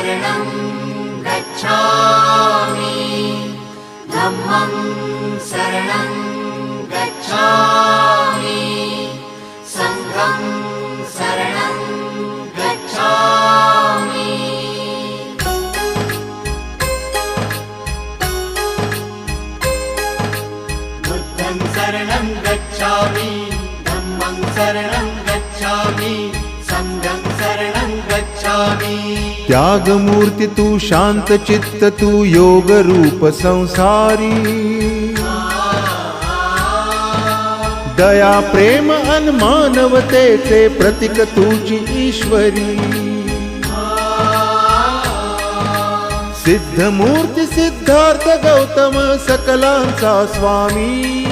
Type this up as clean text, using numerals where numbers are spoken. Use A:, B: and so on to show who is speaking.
A: शरणं गच्छामि धम्मं शरणं गच्छामि संघं शरणं गच्छामि बुद्धं शरणं गच्छामि धम्मं शरणं गच्छामि संघं शरणं गच्छामि
B: त्यागमूर्ती तू शांत चित्त तू योग रूप संसारी दया प्रेम अन मानवतेचे प्रतीक तुझी ईश्वरी सिद्धमूर्ती सिद्धार्थ गौतम सकलांचा स्वामी